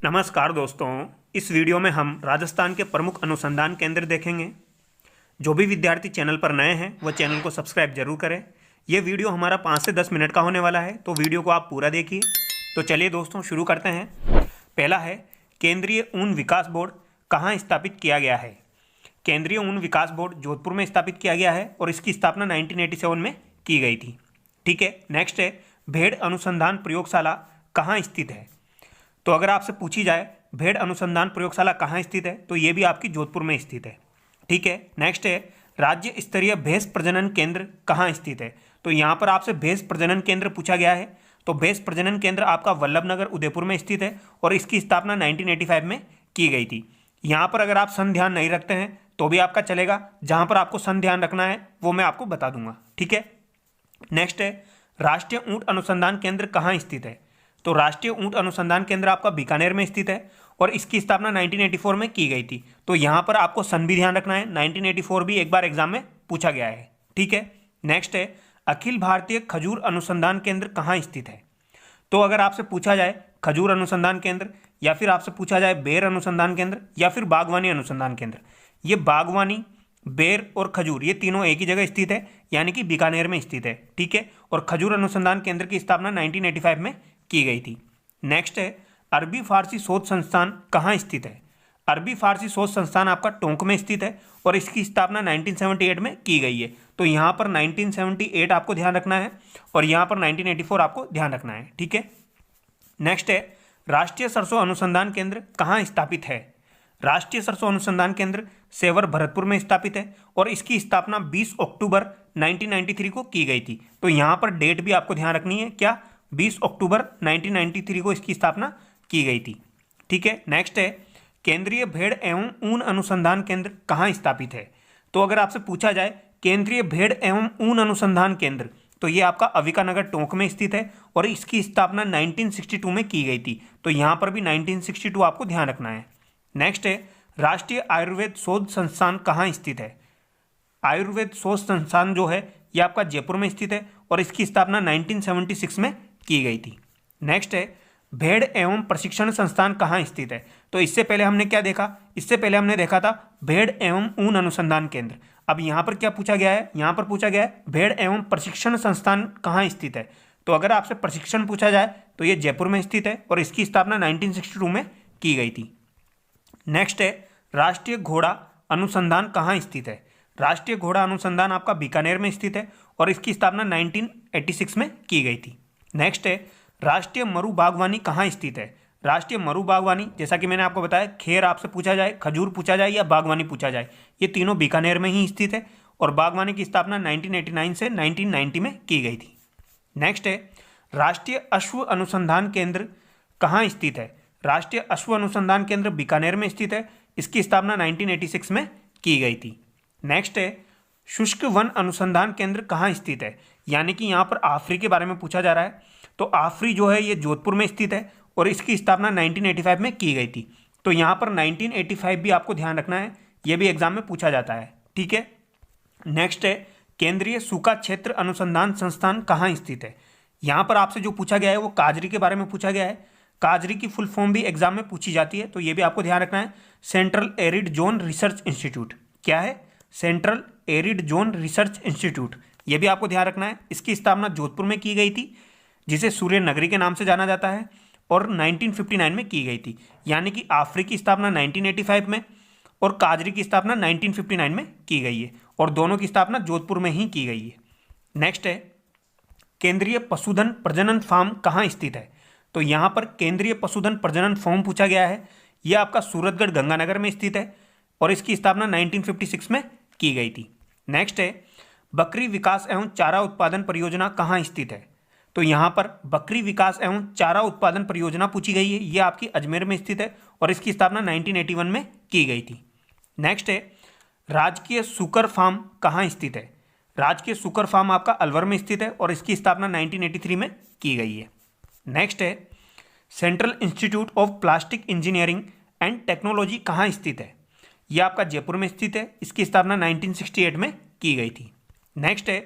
नमस्कार दोस्तों, इस वीडियो में हम राजस्थान के प्रमुख अनुसंधान केंद्र देखेंगे। जो भी विद्यार्थी चैनल पर नए हैं वह चैनल को सब्सक्राइब जरूर करें। यह वीडियो हमारा 5 से 10 मिनट का होने वाला है, तो वीडियो को आप पूरा देखिए। तो चलिए दोस्तों शुरू करते हैं। पहला है, केंद्रीय ऊन विकास बोर्ड कहाँ स्थापित किया गया है। केंद्रीय ऊन विकास बोर्ड जोधपुर में स्थापित किया गया है और इसकी स्थापना 1987 में की गई थी। ठीक है, नेक्स्ट है, भेड़ अनुसंधान प्रयोगशाला कहाँ स्थित है। तो अगर आपसे पूछी जाए भेड़ अनुसंधान प्रयोगशाला कहाँ स्थित है, तो ये भी आपकी जोधपुर में स्थित है। ठीक है, नेक्स्ट है, राज्य स्तरीय भैंस प्रजनन केंद्र कहाँ स्थित है। तो यहाँ पर आपसे भैंस प्रजनन केंद्र पूछा गया है, तो भैंस प्रजनन केंद्र आपका वल्लभनगर उदयपुर में स्थित है और इसकी स्थापना 1985 में की गई थी। यहाँ पर अगर आप सन ध्यान नहीं रखते हैं तो भी आपका चलेगा, जहाँ पर आपको सन ध्यान रखना है वो मैं आपको बता दूंगा। ठीक है, नेक्स्ट है, राष्ट्रीय ऊंट अनुसंधान केंद्र कहाँ स्थित है। तो राष्ट्रीय ऊंट अनुसंधान केंद्र आपका बीकानेर में स्थित है और इसकी स्थापना 1984 में की गई थी। तो यहाँ पर आपको सन भी ध्यान रखना है, 1984 भी एक बार एग्जाम में पूछा गया है। ठीक है, नेक्स्ट है, अखिल भारतीय खजूर अनुसंधान केंद्र कहाँ स्थित है। तो अगर आपसे पूछा जाए खजूर अनुसंधान केंद्र या फिर आपसे पूछा जाए बेर अनुसंधान केंद्र या फिर बागवानी अनुसंधान केंद्र, ये बागवानी, बेर और खजूर ये तीनों एक ही जगह स्थित है, यानी कि बीकानेर में स्थित है। ठीक है, और खजूर अनुसंधान केंद्र की स्थापना 1985 में की गई थी। नेक्स्ट है, अरबी फारसी शोध संस्थान कहाँ स्थित है। अरबी फारसी शोध संस्थान आपका टोंक में स्थित है और इसकी स्थापना 1978 में की गई है। तो यहाँ पर 1978 आपको ध्यान रखना है और यहाँ पर 1984 आपको ध्यान रखना है। ठीक है, नेक्स्ट है, राष्ट्रीय सरसों अनुसंधान केंद्र कहाँ स्थापित है। राष्ट्रीय सरसों अनुसंधान केंद्र सेवर भरतपुर में स्थापित है और इसकी स्थापना 20 अक्टूबर 1993 को की गई थी। तो यहाँ पर डेट भी आपको ध्यान रखनी है, क्या, 20 अक्टूबर 1993 को इसकी स्थापना की गई थी। ठीक है, नेक्स्ट है, केंद्रीय भेड़ एवं ऊन अनुसंधान केंद्र कहाँ स्थापित है। तो अगर आपसे पूछा जाए केंद्रीय भेड़ एवं ऊन अनुसंधान केंद्र, तो ये आपका अविका नगर टोंक में स्थित है और इसकी स्थापना 1962 में की गई थी। तो यहाँ पर भी 1962 आपको ध्यान रखना है। नेक्स्ट है, राष्ट्रीय आयुर्वेद शोध संस्थान कहाँ स्थित है। आयुर्वेद शोध संस्थान जो है ये आपका जयपुर में स्थित है और इसकी स्थापना 1976 में की गई थी। नेक्स्ट है, भेड़ एवं प्रशिक्षण संस्थान कहाँ स्थित है। तो इससे पहले हमने क्या देखा, इससे पहले हमने देखा था भेड़ एवं ऊन अनुसंधान केंद्र। अब यहाँ पर क्या पूछा गया है, यहाँ पर पूछा गया है भेड़ एवं प्रशिक्षण संस्थान कहाँ स्थित है। तो अगर आपसे प्रशिक्षण पूछा जाए तो ये जयपुर में स्थित है और इसकी स्थापना 1962 में की गई थी। नेक्स्ट है, राष्ट्रीय घोड़ा अनुसंधान कहाँ स्थित है। राष्ट्रीय घोड़ा अनुसंधान आपका बीकानेर में स्थित है और इसकी स्थापना 1986 में की गई थी। नेक्स्ट है, राष्ट्रीय मरु बागवानी कहाँ स्थित है। राष्ट्रीय मरु बागवानी, जैसा कि मैंने आपको बताया, खेर आपसे पूछा जाए, खजूर पूछा जाए या बागवानी पूछा जाए, ये तीनों बीकानेर में ही स्थित है और बागवानी की स्थापना 1989 से 1990 में की गई थी। नेक्स्ट है, राष्ट्रीय अश्व अनुसंधान केंद्र कहाँ स्थित है। राष्ट्रीय अश्व अनुसंधान केंद्र बीकानेर में स्थित है, इसकी स्थापना 1986 में की गई थी। नेक्स्ट है, शुष्क वन अनुसंधान केंद्र कहाँ स्थित है, यानी कि यहाँ पर आफरी के बारे में पूछा जा रहा है। तो आफरी जो है ये जोधपुर में स्थित है और इसकी स्थापना 1985 में की गई थी। तो यहाँ पर 1985 भी आपको ध्यान रखना है, ये भी एग्जाम में पूछा जाता है। ठीक है, नेक्स्ट है, केंद्रीय सूखा क्षेत्र अनुसंधान संस्थान कहाँ स्थित है। यहाँ पर आपसे जो पूछा गया है वो काजरी के बारे में पूछा गया है। काजरी की फुल फॉर्म भी एग्जाम में पूछी जाती है, तो ये भी आपको ध्यान रखना है। Central arid zone research institute, क्या है, central arid zone research institute, ये भी आपको ध्यान रखना है। इसकी स्थापना जोधपुर में की गई थी, जिसे सूर्य नगरी के नाम से जाना जाता है, और 1959 में की गई थी। यानी कि आफरी की स्थापना 1985 में और काजरी की स्थापना 1959 में की गई है और दोनों की स्थापना जोधपुर में ही की गई है। नेक्स्ट है, केंद्रीय पशुधन प्रजनन फार्म कहाँ स्थित है। तो यहाँ पर केंद्रीय पशुधन प्रजनन फार्म पूछा गया है, यह आपका सूरतगढ़ गंगानगर में स्थित है और इसकी स्थापना 1956 में की गई थी। नेक्स्ट है, बकरी विकास एवं चारा उत्पादन परियोजना कहाँ स्थित है। तो यहाँ पर बकरी विकास एवं चारा उत्पादन परियोजना पूछी गई है, ये आपकी अजमेर में स्थित है और इसकी स्थापना 1981 में की गई थी। नेक्स्ट है, राजकीय सुकर फार्म कहाँ स्थित है। राजकीय सुकर फार्म आपका अलवर में स्थित है और इसकी स्थापना 1983 में की गई है। नेक्स्ट है, central institute of plastic engineering and technology कहाँ स्थित है। यह आपका जयपुर में स्थित है, इसकी स्थापना 1968 में की गई थी। नेक्स्ट है,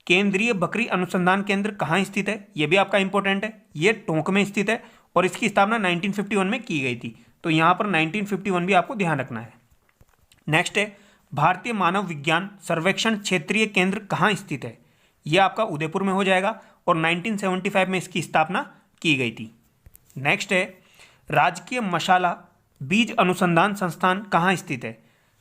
केंद्रीय बकरी अनुसंधान केंद्र कहाँ स्थित है, यह भी आपका इंपॉर्टेंट है, ये टोंक में स्थित है और इसकी स्थापना 1951 में की गई थी। तो यहाँ पर 1951 भी आपको ध्यान रखना है। नेक्स्ट है भारतीय मानव विज्ञान सर्वेक्षण क्षेत्रीय केंद्र कहाँ स्थित है? यह आपका उदयपुर में हो जाएगा और 1975 में इसकी स्थापना की गई थी। नेक्स्ट है राजकीय मसाला बीज अनुसंधान संस्थान कहाँ स्थित है?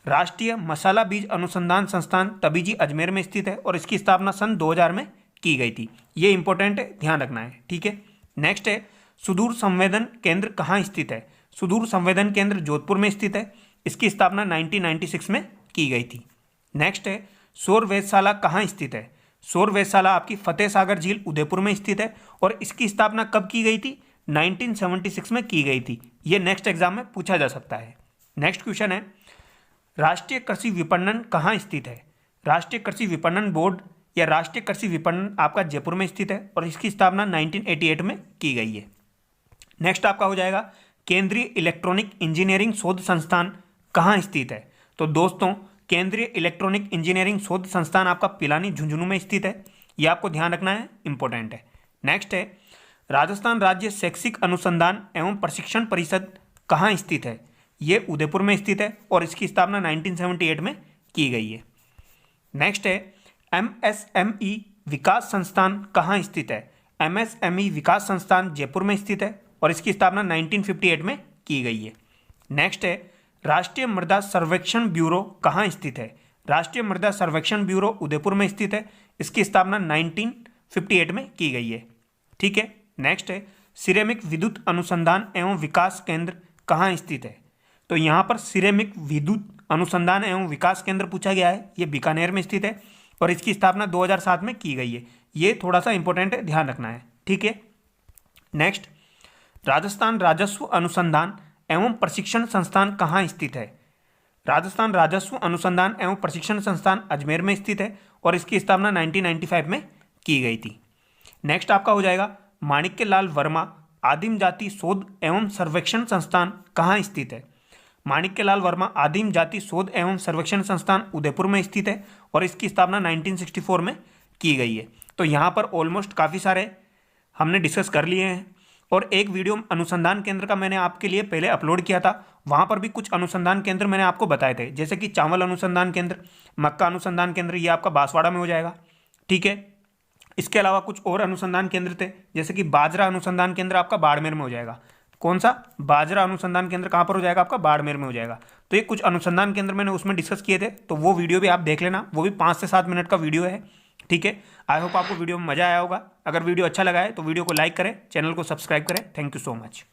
राष्ट्रीय मसाला बीज अनुसंधान संस्थान तबीजी अजमेर में स्थित है और इसकी स्थापना सन 2000 में की गई थी। ये इंपॉर्टेंट है, ध्यान रखना है, ठीक है। नेक्स्ट है सुदूर संवेदन केंद्र कहाँ स्थित है? सुदूर संवेदन केंद्र जोधपुर में स्थित है, इसकी स्थापना 1996 में की गई थी। नेक्स्ट है सौर वेधशाला कहाँ स्थित है? सौर वेधशाला आपकी फतेह सागर झील उदयपुर में स्थित है और इसकी स्थापना कब की गई थी? 1976 में की गई थी। ये नेक्स्ट एग्जाम में पूछा जा सकता है। नेक्स्ट क्वेश्चन है राष्ट्रीय कृषि विपणन कहाँ स्थित है? राष्ट्रीय कृषि विपणन बोर्ड या राष्ट्रीय कृषि विपणन आपका जयपुर में स्थित है और इसकी स्थापना 1988 में की गई है। नेक्स्ट आपका हो जाएगा केंद्रीय इलेक्ट्रॉनिक इंजीनियरिंग शोध संस्थान कहाँ स्थित है? तो दोस्तों केंद्रीय इलेक्ट्रॉनिक इंजीनियरिंग शोध संस्थान आपका पिलानी झुंझुनू में स्थित है। यह आपको ध्यान रखना है, इंपॉर्टेंट है। नेक्स्ट है राजस्थान राज्य शैक्षिक अनुसंधान एवं प्रशिक्षण परिषद कहाँ स्थित है? ये उदयपुर में स्थित है और इसकी स्थापना 1978 में की गई है। नेक्स्ट है MSME विकास संस्थान कहाँ स्थित है? MSME विकास संस्थान जयपुर में स्थित है और इसकी स्थापना 1958 में की गई है। नेक्स्ट है राष्ट्रीय मृदा सर्वेक्षण ब्यूरो कहाँ स्थित है? राष्ट्रीय मृदा सर्वेक्षण ब्यूरो उदयपुर में स्थित है, इसकी स्थापना 1958 में की गई है, ठीक है। नेक्स्ट है सिरेमिक विद्युत अनुसंधान एवं विकास केंद्र कहाँ स्थित है? तो यहाँ पर सिरेमिक विद्युत अनुसंधान एवं विकास केंद्र पूछा गया है, ये बीकानेर में स्थित है और इसकी स्थापना 2007 में की गई है। ये थोड़ा सा इंपॉर्टेंट है, ध्यान रखना है, ठीक है। नेक्स्ट राजस्थान राजस्व अनुसंधान एवं प्रशिक्षण संस्थान कहाँ स्थित है? राजस्थान राजस्व अनुसंधान एवं प्रशिक्षण संस्थान अजमेर में स्थित है और इसकी स्थापना 1995 में की गई थी। नेक्स्ट आपका हो जाएगा माणिक्य लाल वर्मा आदिम जाति शोध एवं सर्वेक्षण संस्थान कहाँ स्थित है? माणिक्य लाल वर्मा आदिम जाति शोध एवं सर्वेक्षण संस्थान उदयपुर में स्थित है और इसकी स्थापना 1964 में की गई है। तो यहाँ पर ऑलमोस्ट काफ़ी सारे हमने डिस्कस कर लिए हैं और एक वीडियो अनुसंधान केंद्र का मैंने आपके लिए पहले अपलोड किया था, वहाँ पर भी कुछ अनुसंधान केंद्र मैंने आपको बताए थे, जैसे कि चावल अनुसंधान केंद्र, मक्का अनुसंधान केंद्र, ये आपका बांसवाड़ा में हो जाएगा, ठीक है। इसके अलावा कुछ और अनुसंधान केंद्र थे, जैसे कि बाजरा अनुसंधान केंद्र आपका बाड़मेर में हो जाएगा। कौन सा? बाजरा अनुसंधान केंद्र कहाँ पर हो जाएगा? आपका बाड़मेर में हो जाएगा। तो ये कुछ अनुसंधान केंद्र मैंने उसमें डिस्कस किए थे, तो वो वीडियो भी आप देख लेना, वो भी 5 से 7 मिनट का वीडियो है, ठीक है। आई होप आपको वीडियो में मजा आया होगा। अगर वीडियो अच्छा लगा है तो वीडियो को लाइक करें, चैनल को सब्सक्राइब करें। Thank you so much.